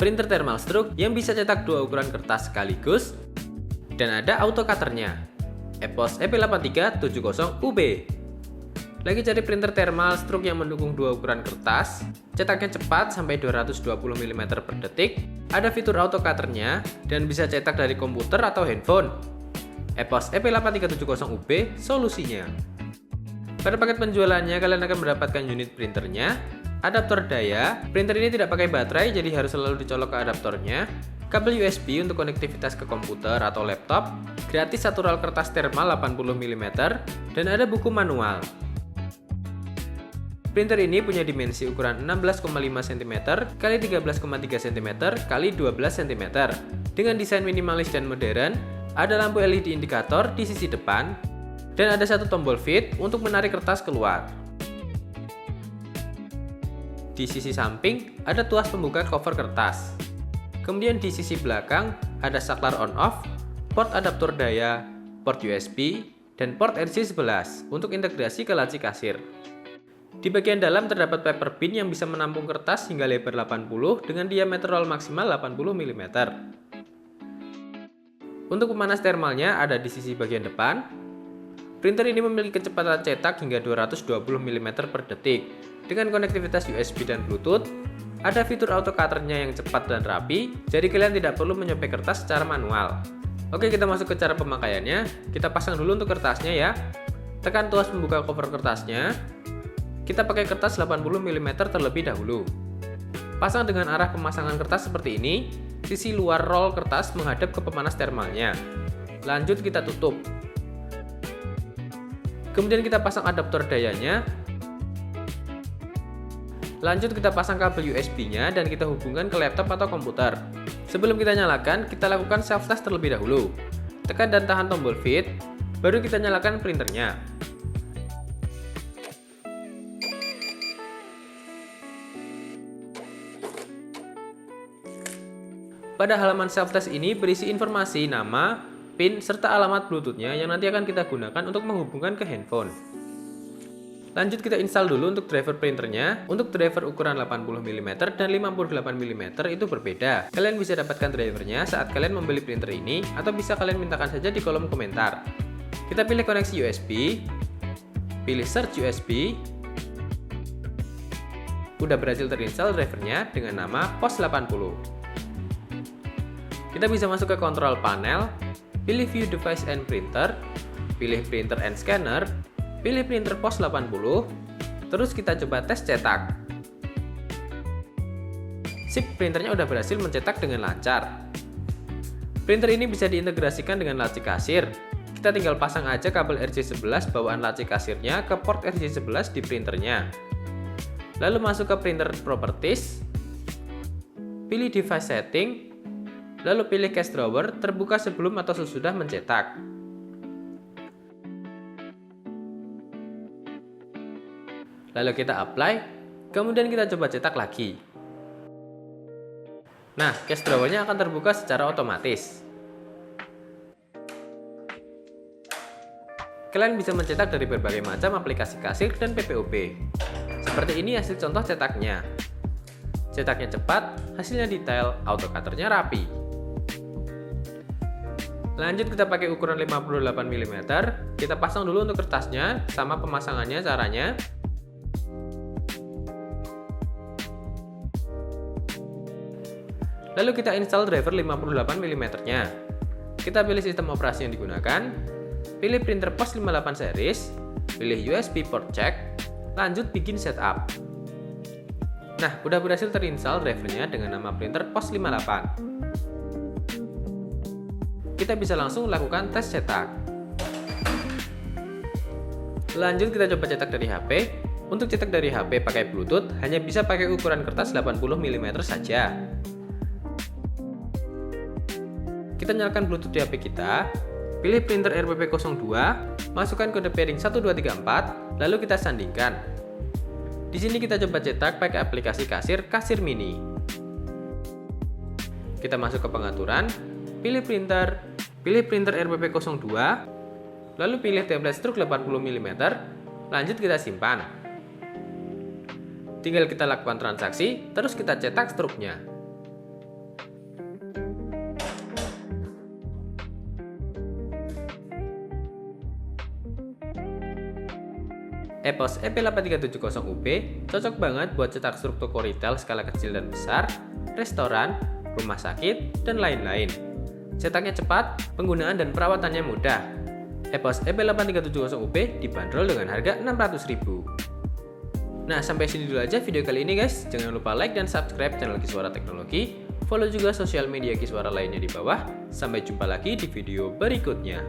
printer thermal stroke yang bisa cetak dua ukuran kertas sekaligus, dan ada auto cutternya, EPOS EP8370UB. Lagi cari printer thermal stroke yang mendukung dua ukuran kertas, cetaknya cepat sampai 220 mm per detik, ada fitur auto cutternya, dan bisa cetak dari komputer atau handphone. EPOS EP8370UB solusinya. Pada paket penjualannya kalian akan mendapatkan unit printernya, adaptor daya, printer ini tidak pakai baterai jadi harus selalu dicolok ke adaptornya, kabel USB untuk konektivitas ke komputer atau laptop, gratis satu roll kertas thermal 80 mm, dan ada buku manual. Printer ini punya dimensi ukuran 16,5 cm x 13,3 cm x 12 cm. Dengan desain minimalis dan modern, ada lampu LED indikator di sisi depan, dan ada satu tombol feed untuk menarik kertas keluar. Di sisi samping ada tuas pembuka cover kertas. Kemudian di sisi belakang ada saklar on-off, port adaptor daya, port USB, dan port RJ11 untuk integrasi ke laci kasir. Di bagian dalam terdapat paper bin yang bisa menampung kertas hingga lebar 80 dengan diameter roll maksimal 80 mm. Untuk pemanas thermalnya ada di sisi bagian depan. Printer ini memiliki kecepatan cetak hingga 220 mm per detik. Dengan konektivitas USB dan Bluetooth, ada fitur auto cutternya yang cepat dan rapi, jadi kalian tidak perlu menyobek kertas secara manual. Oke, kita masuk ke cara pemakaiannya. Kita pasang dulu untuk kertasnya ya. Tekan tuas pembuka cover kertasnya. Kita pakai kertas 80 mm terlebih dahulu. Pasang dengan arah pemasangan kertas seperti ini. Sisi luar roll kertas menghadap ke pemanas thermalnya. Lanjut kita tutup. Kemudian kita pasang adaptor dayanya. Lanjut kita pasang kabel USB-nya dan kita hubungkan ke laptop atau komputer. Sebelum kita nyalakan, kita lakukan self test terlebih dahulu. Tekan dan tahan tombol feed, baru kita nyalakan printernya. Pada halaman self test ini berisi informasi nama, PIN, serta alamat Bluetooth-nya yang nanti akan kita gunakan untuk menghubungkan ke handphone. Lanjut kita install dulu untuk driver printernya. Untuk driver ukuran 80 mm dan 58 mm itu berbeda. Kalian bisa dapatkan drivernya saat kalian membeli printer ini, atau bisa kalian mintakan saja di kolom komentar. Kita pilih koneksi USB, pilih search USB. Udah berhasil terinstall drivernya dengan nama POS80. Kita bisa masuk ke control panel, pilih view device and printer, pilih printer and scanner, pilih printer POS80, terus kita coba tes cetak. Sip, printernya udah berhasil mencetak dengan lancar. Printer ini bisa diintegrasikan dengan laci kasir. Kita tinggal pasang aja kabel RJ11 bawaan laci kasirnya ke port RJ11 di printernya. Lalu masuk ke printer properties, pilih device setting, lalu pilih cache drawer terbuka sebelum atau sesudah mencetak. Lalu kita apply, kemudian kita coba cetak lagi. Nah, cache drawernya akan terbuka secara otomatis. Kalian bisa mencetak dari berbagai macam aplikasi kasir dan PPOP. Seperti ini hasil contoh cetaknya. Cetaknya cepat, hasilnya detail, auto cutternya rapi. Lanjut kita pakai ukuran 58 mm. Kita pasang dulu untuk kertasnya, sama pemasangannya caranya. Lalu kita install driver 58 mm nya. Kita pilih sistem operasi yang digunakan, pilih printer POS58 series, pilih USB port check, lanjut bikin setup. Nah, udah berhasil terinstall drivernya dengan nama printer POS58. Kita bisa langsung lakukan tes cetak. Lanjut kita coba cetak dari HP. Untuk cetak dari HP pakai Bluetooth hanya bisa pakai ukuran kertas 80 mm saja. Kita nyalakan Bluetooth di HP kita, pilih printer RPP02, masukkan kode pairing 1234, lalu kita sandingkan. Di sini kita coba cetak pakai aplikasi Kasir Mini. Kita masuk ke pengaturan, pilih printer RPP02, lalu pilih template stroke 80 mm, lanjut kita simpan. Tinggal kita lakukan transaksi, terus kita cetak stroke-nya. EPOS EP8370UB cocok banget buat cetak struk toko retail skala kecil dan besar, restoran, rumah sakit, dan lain-lain. Cetaknya cepat, penggunaan dan perawatannya mudah. EPOS EP8370UB dibanderol dengan harga Rp600.000. Nah, sampai sini dulu aja video kali ini guys. Jangan lupa like dan subscribe channel Kiswara Teknologi. Follow juga sosial media Kiswara lainnya di bawah. Sampai jumpa lagi di video berikutnya.